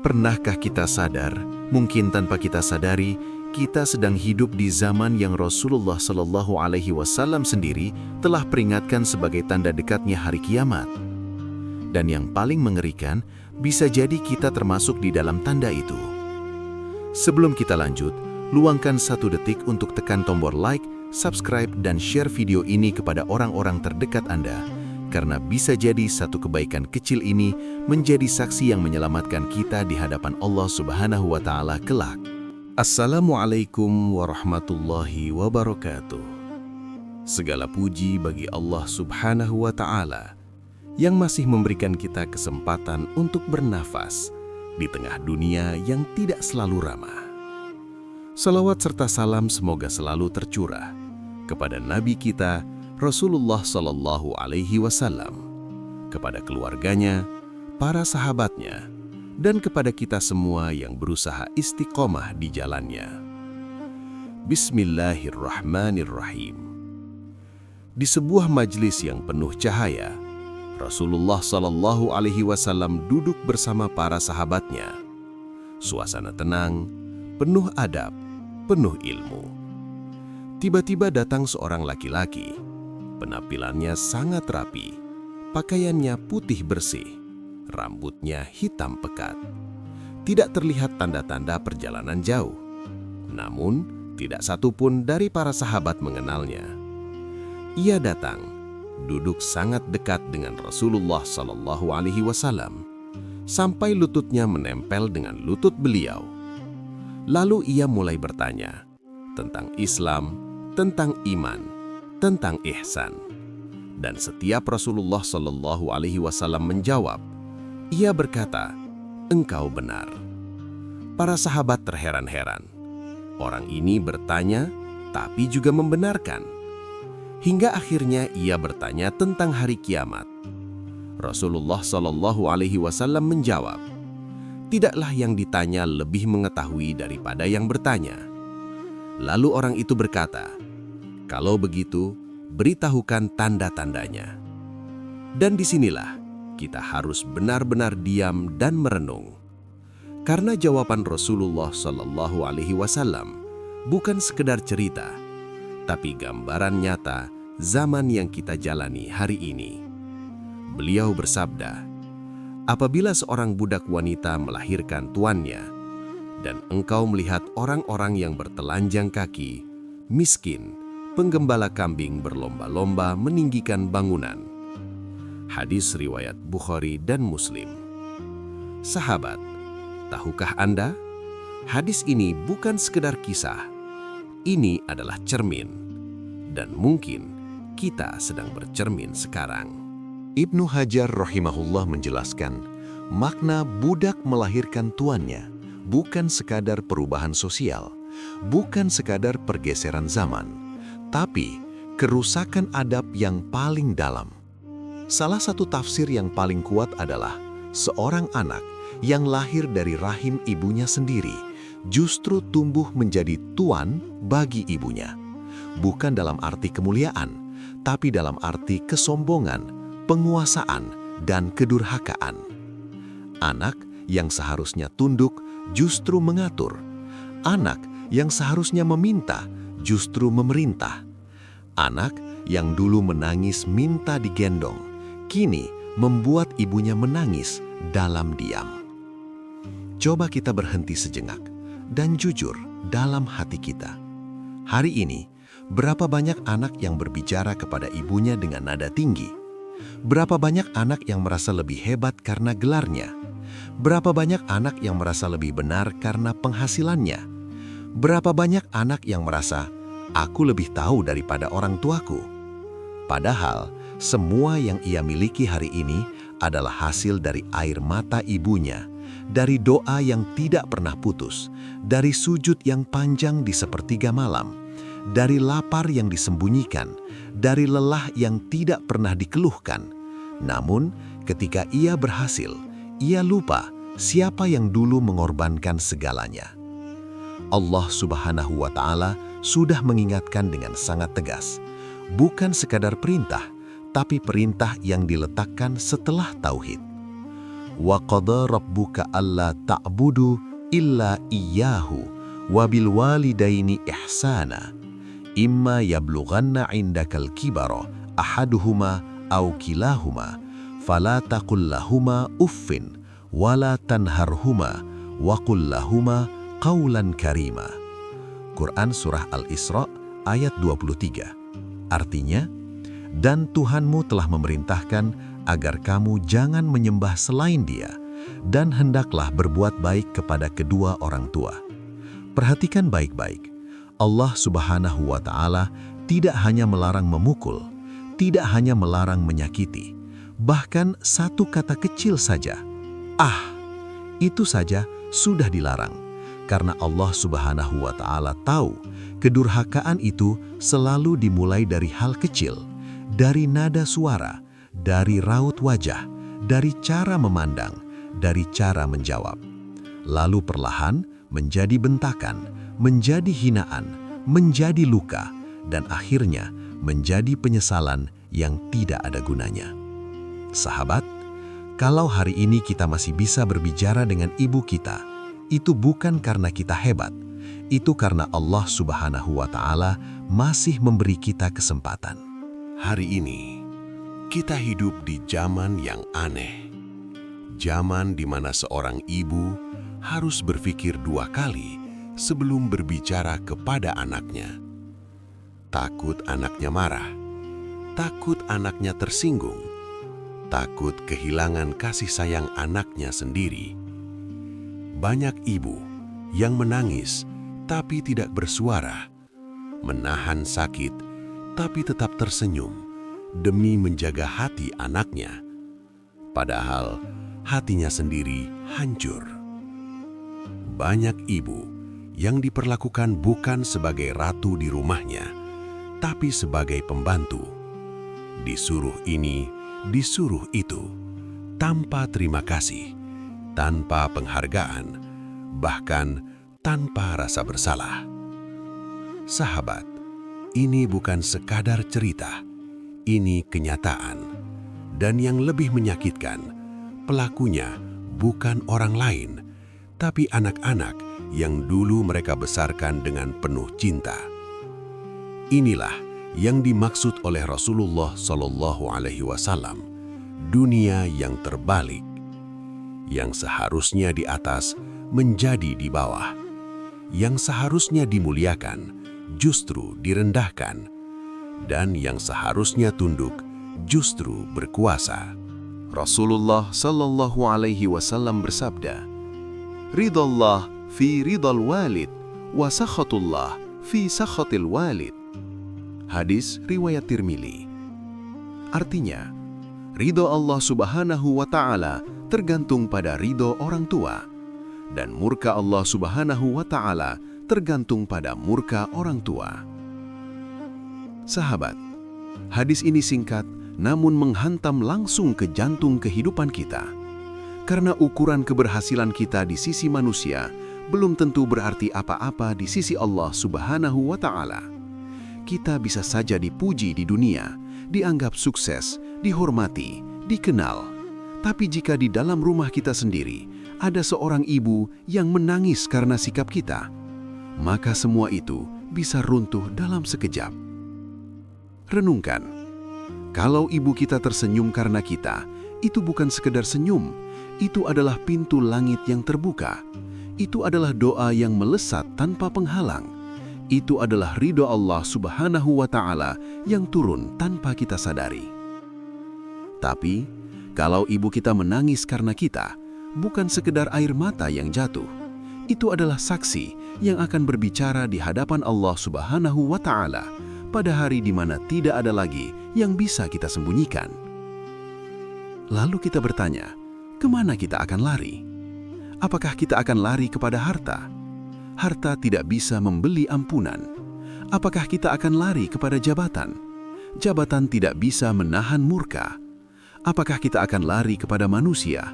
Pernahkah kita sadar, mungkin tanpa kita sadari, kita sedang hidup di zaman yang Rasulullah Shallallahu Alaihi Wasallam sendiri telah peringatkan sebagai tanda dekatnya hari kiamat. Dan yang paling mengerikan, bisa jadi kita termasuk di dalam tanda itu. Sebelum kita lanjut, luangkan 1 detik untuk tekan tombol like, subscribe, dan share video ini kepada orang-orang terdekat Anda. Karena bisa jadi satu kebaikan kecil ini menjadi saksi yang menyelamatkan kita di hadapan Allah Subhanahu wa Ta'ala kelak. Assalamualaikum warahmatullahi wabarakatuh. Segala puji bagi Allah Subhanahu wa Ta'ala yang masih memberikan kita kesempatan untuk bernafas di tengah dunia yang tidak selalu ramah. Salawat serta salam semoga selalu tercurah kepada Nabi kita Rasulullah Shallallahu Alaihi Wasallam, kepada keluarganya, para sahabatnya, dan kepada kita semua yang berusaha istiqomah di jalannya. Bismillahirrahmanirrahim. Di sebuah majelis yang penuh cahaya, Rasulullah Shallallahu Alaihi Wasallam duduk bersama para sahabatnya. Suasana tenang, penuh adab, penuh ilmu. Tiba-tiba datang seorang laki-laki. Penampilannya sangat rapi, pakaiannya putih bersih, rambutnya hitam pekat. Tidak terlihat tanda-tanda perjalanan jauh. Namun, tidak satupun dari para sahabat mengenalnya. Ia datang, duduk sangat dekat dengan Rasulullah Shallallahu Alaihi Wasallam, sampai lututnya menempel dengan lutut beliau. Lalu ia mulai bertanya tentang Islam, tentang iman, tentang ihsan. Dan setiap Rasulullah Shallallahu Alaihi Wasallam menjawab, ia berkata, "Engkau benar." Para sahabat terheran-heran. Orang ini bertanya, tapi juga membenarkan. Hingga akhirnya ia bertanya tentang hari kiamat. Rasulullah Shallallahu Alaihi Wasallam menjawab, "Tidaklah yang ditanya lebih mengetahui daripada yang bertanya." Lalu orang itu berkata, "Kalau begitu, beritahukan tanda-tandanya." Dan disinilah kita harus benar-benar diam dan merenung. Karena jawaban Rasulullah Shallallahu Alaihi Wasallam bukan sekedar cerita, tapi gambaran nyata zaman yang kita jalani hari ini. Beliau bersabda, "Apabila seorang budak wanita melahirkan tuannya, dan engkau melihat orang-orang yang bertelanjang kaki, miskin, penggembala kambing berlomba-lomba meninggikan bangunan." Hadis riwayat Bukhari dan Muslim. Sahabat, tahukah Anda? Hadis ini bukan sekedar kisah. Ini adalah cermin. Dan mungkin kita sedang bercermin sekarang. Ibnu Hajar rahimahullah menjelaskan, makna budak melahirkan tuannya bukan sekadar perubahan sosial, bukan sekadar pergeseran zaman, tapi kerusakan adab yang paling dalam. Salah satu tafsir yang paling kuat adalah seorang anak yang lahir dari rahim ibunya sendiri justru tumbuh menjadi tuan bagi ibunya. Bukan dalam arti kemuliaan, tapi dalam arti kesombongan, penguasaan, dan kedurhakaan. Anak yang seharusnya tunduk justru mengatur. Anak yang seharusnya meminta justru memerintah. Anak yang dulu menangis minta digendong, kini membuat ibunya menangis dalam diam. Coba kita berhenti sejenak dan jujur dalam hati kita. Hari ini, berapa banyak anak yang berbicara kepada ibunya dengan nada tinggi? Berapa banyak anak yang merasa lebih hebat karena gelarnya? Berapa banyak anak yang merasa lebih benar karena penghasilannya? Berapa banyak anak yang merasa, "Aku lebih tahu daripada orang tuaku"? Padahal, semua yang ia miliki hari ini adalah hasil dari air mata ibunya, dari doa yang tidak pernah putus, dari sujud yang panjang di sepertiga malam, dari lapar yang disembunyikan, dari lelah yang tidak pernah dikeluhkan. Namun, ketika ia berhasil, ia lupa siapa yang dulu mengorbankan segalanya. Allah Subhanahu wa Ta'ala sudah mengingatkan dengan sangat tegas, bukan sekadar perintah, tapi perintah yang diletakkan setelah tauhid. Wa qada rabbuka alla ta'budu illa iyyahu wa bil walidaini ihsana. Imma yablughanna 'indakal kibara ahaduhuma aw kilahuma fala taqul lahuma uffin wala tanharhuma wa qul lahuma qawlan karima. Quran Surah Al-Isra ayat 23. Artinya, dan Tuhanmu telah memerintahkan agar kamu jangan menyembah selain Dia, dan hendaklah berbuat baik kepada kedua orang tua. Perhatikan baik-baik, Allah Subhanahu wa Ta'ala tidak hanya melarang memukul, tidak hanya melarang menyakiti, bahkan satu kata kecil saja, itu saja sudah dilarang, karena Allah Subhanahu wa Ta'ala tahu kedurhakaan itu selalu dimulai dari hal kecil, dari nada suara, dari raut wajah, dari cara memandang, dari cara menjawab. Lalu perlahan menjadi bentakan, menjadi hinaan, menjadi luka, dan akhirnya menjadi penyesalan yang tidak ada gunanya. Sahabat, kalau hari ini kita masih bisa berbicara dengan ibu kita, itu bukan karena kita hebat, itu karena Allah Subhanahu wa Ta'ala masih memberi kita kesempatan. Hari ini, kita hidup di zaman yang aneh. Zaman di mana seorang ibu harus berpikir 2 kali sebelum berbicara kepada anaknya. Takut anaknya marah, takut anaknya tersinggung, takut kehilangan kasih sayang anaknya sendiri. Banyak ibu yang menangis tapi tidak bersuara, menahan sakit tapi tetap tersenyum demi menjaga hati anaknya. Padahal hatinya sendiri hancur. Banyak ibu yang diperlakukan bukan sebagai ratu di rumahnya, tapi sebagai pembantu. Disuruh ini, disuruh itu, tanpa terima kasih, tanpa penghargaan, bahkan tanpa rasa bersalah. Sahabat, ini bukan sekadar cerita, ini kenyataan. Dan yang lebih menyakitkan, pelakunya bukan orang lain, tapi anak-anak yang dulu mereka besarkan dengan penuh cinta. Inilah yang dimaksud oleh Rasulullah SAW, dunia yang terbalik, yang seharusnya di atas menjadi di bawah, yang seharusnya dimuliakan justru direndahkan, dan yang seharusnya tunduk justru berkuasa. Rasulullah SAW bersabda, "Ridallah fi ridal walid, wa sakhatullah fi sakhatil walid." Hadis riwayat Tirmidzi. Artinya, ridho Allah Subhanahu wa Ta'ala tergantung pada ridho orang tua, dan murka Allah Subhanahu wa Ta'ala tergantung pada murka orang tua. Sahabat, hadis ini singkat namun menghantam langsung ke jantung kehidupan kita. Karena ukuran keberhasilan kita di sisi manusia belum tentu berarti apa-apa di sisi Allah Subhanahu wa Ta'ala. Kita bisa saja dipuji di dunia, dianggap sukses, dihormati, dikenal. Tapi jika di dalam rumah kita sendiri ada seorang ibu yang menangis karena sikap kita, maka semua itu bisa runtuh dalam sekejap. Renungkan, kalau ibu kita tersenyum karena kita, itu bukan sekedar senyum, itu adalah pintu langit yang terbuka. Itu adalah doa yang melesat tanpa penghalang. Itu adalah ridho Allah Subhanahu wa Ta'ala yang turun tanpa kita sadari. Tapi, kalau ibu kita menangis karena kita, bukan sekedar air mata yang jatuh. Itu adalah saksi yang akan berbicara di hadapan Allah Subhanahu wa Ta'ala pada hari di mana tidak ada lagi yang bisa kita sembunyikan. Lalu kita bertanya, kemana kita akan lari? Apakah kita akan lari kepada harta? Harta tidak bisa membeli ampunan. Apakah kita akan lari kepada jabatan? Jabatan tidak bisa menahan murka. Apakah kita akan lari kepada manusia?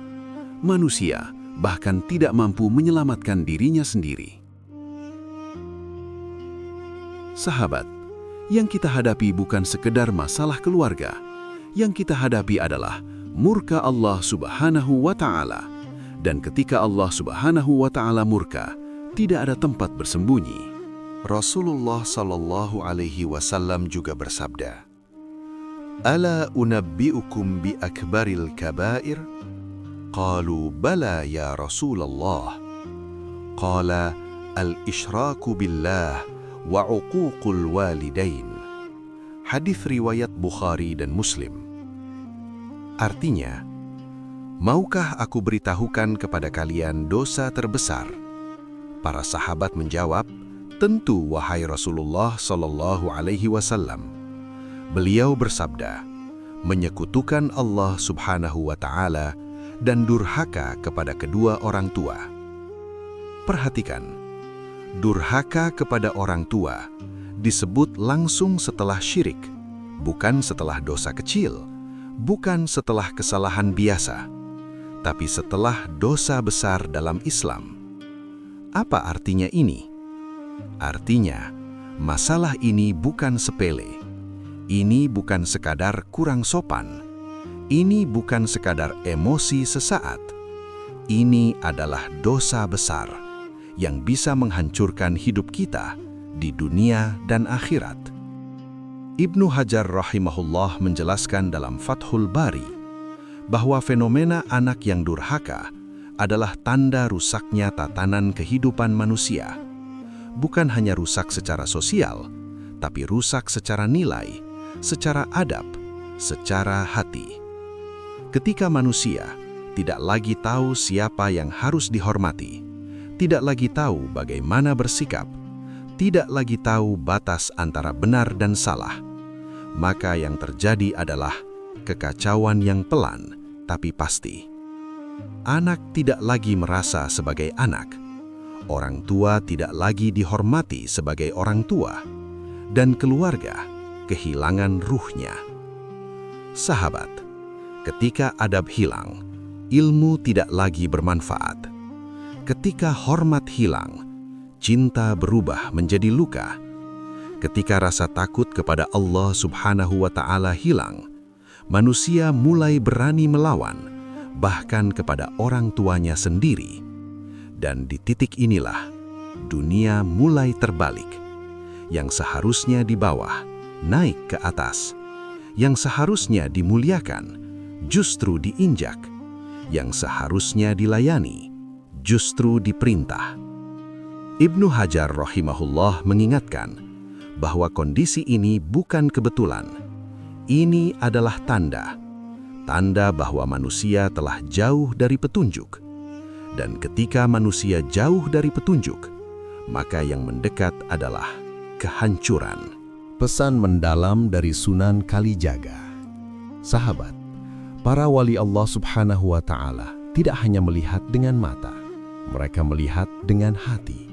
Manusia bahkan tidak mampu menyelamatkan dirinya sendiri. Sahabat, yang kita hadapi bukan sekedar masalah keluarga. Yang kita hadapi adalah murka Allah Subhanahu wa Ta'ala. Dan ketika Allah Subhanahu wa Ta'ala murka, tidak ada tempat bersembunyi. Rasulullah sallallahu alaihi wasallam juga bersabda, "Ala unabbi'ukum bi akbaril kabair?" Qalu bala ya Rasulullah. Qala al-isyraku billah wa uququl walidain. Hadis riwayat Bukhari dan Muslim. Artinya, maukah aku beritahukan kepada kalian dosa terbesar? Para sahabat menjawab, tentu wahai Rasulullah sallallahu alaihi wasallam. Beliau bersabda, menyekutukan Allah Subhanahu wa Ta'ala dan durhaka kepada kedua orang tua. Perhatikan, durhaka kepada orang tua disebut langsung setelah syirik, bukan setelah dosa kecil, bukan setelah kesalahan biasa, tapi setelah dosa besar dalam Islam. Apa artinya ini? Artinya, masalah ini bukan sepele. Ini bukan sekadar kurang sopan. Ini bukan sekadar emosi sesaat. Ini adalah dosa besar yang bisa menghancurkan hidup kita di dunia dan akhirat. Ibnu Hajar rahimahullah menjelaskan dalam Fathul Bari bahwa fenomena anak yang durhaka adalah tanda rusaknya tatanan kehidupan manusia. Bukan hanya rusak secara sosial, tapi rusak secara nilai, secara adab, secara hati. Ketika manusia tidak lagi tahu siapa yang harus dihormati, tidak lagi tahu bagaimana bersikap, tidak lagi tahu batas antara benar dan salah, maka yang terjadi adalah kekacauan yang pelan tapi pasti. Anak tidak lagi merasa sebagai anak, orang tua tidak lagi dihormati sebagai orang tua, dan keluarga kehilangan ruhnya. Sahabat, ketika adab hilang, ilmu tidak lagi bermanfaat. Ketika hormat hilang, cinta berubah menjadi luka. Ketika rasa takut kepada Allah Subhanahu wa Ta'ala hilang, manusia mulai berani melawan, bahkan kepada orang tuanya sendiri. Dan di titik inilah, dunia mulai terbalik. Yang seharusnya di bawah, naik ke atas. Yang seharusnya dimuliakan, justru diinjak. Yang seharusnya dilayani, justru diperintah. Ibnu Hajar rahimahullah mengingatkan bahwa kondisi ini bukan kebetulan. Ini adalah tanda bahwa manusia telah jauh dari petunjuk. Dan ketika manusia jauh dari petunjuk, maka yang mendekat adalah kehancuran. Pesan mendalam dari Sunan Kalijaga. Sahabat, para wali Allah Subhanahu wa Ta'ala tidak hanya melihat dengan mata, mereka melihat dengan hati.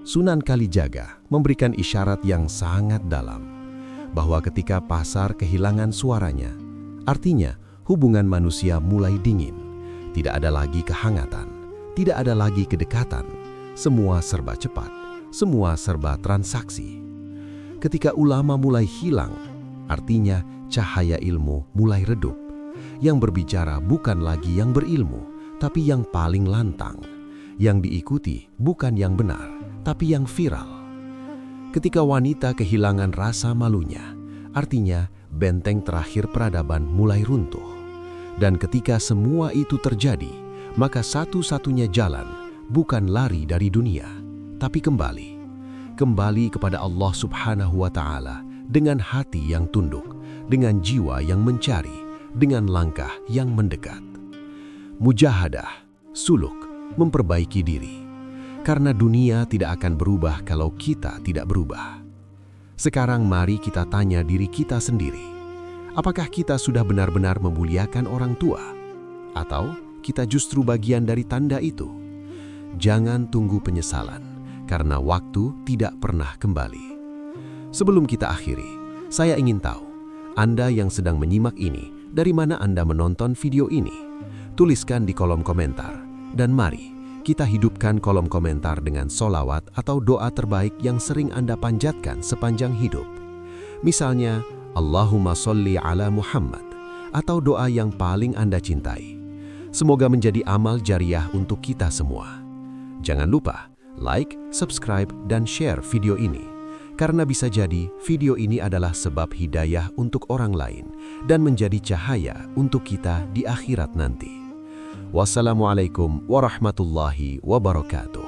Sunan Kalijaga memberikan isyarat yang sangat dalam, bahwa ketika pasar kehilangan suaranya, artinya hubungan manusia mulai dingin, tidak ada lagi kehangatan, tidak ada lagi kedekatan, semua serba cepat, semua serba transaksi. Ketika ulama mulai hilang, artinya cahaya ilmu mulai redup. Yang berbicara bukan lagi yang berilmu, tapi yang paling lantang. Yang diikuti bukan yang benar, tapi yang viral. Ketika wanita kehilangan rasa malunya, artinya benteng terakhir peradaban mulai runtuh. Dan ketika semua itu terjadi, maka satu-satunya jalan bukan lari dari dunia, tapi kembali kepada Allah Subhanahu wa Ta'ala dengan hati yang tunduk, dengan jiwa yang mencari, dengan langkah yang mendekat. Mujahadah, suluk, memperbaiki diri. Karena dunia tidak akan berubah kalau kita tidak berubah. Sekarang mari kita tanya diri kita sendiri. Apakah kita sudah benar-benar memuliakan orang tua? Atau kita justru bagian dari tanda itu? Jangan tunggu penyesalan, karena waktu tidak pernah kembali. Sebelum kita akhiri, saya ingin tahu, Anda yang sedang menyimak ini, dari mana Anda menonton video ini? Tuliskan di kolom komentar. Dan mari, kita hidupkan kolom komentar dengan sholawat atau doa terbaik yang sering Anda panjatkan sepanjang hidup. Misalnya, Allahumma sholli ala Muhammad, atau doa yang paling Anda cintai. Semoga menjadi amal jariah untuk kita semua. Jangan lupa like, subscribe, dan share video ini. Karena bisa jadi video ini adalah sebab hidayah untuk orang lain dan menjadi cahaya untuk kita di akhirat nanti. Wassalamualaikum warahmatullahi wabarakatuh.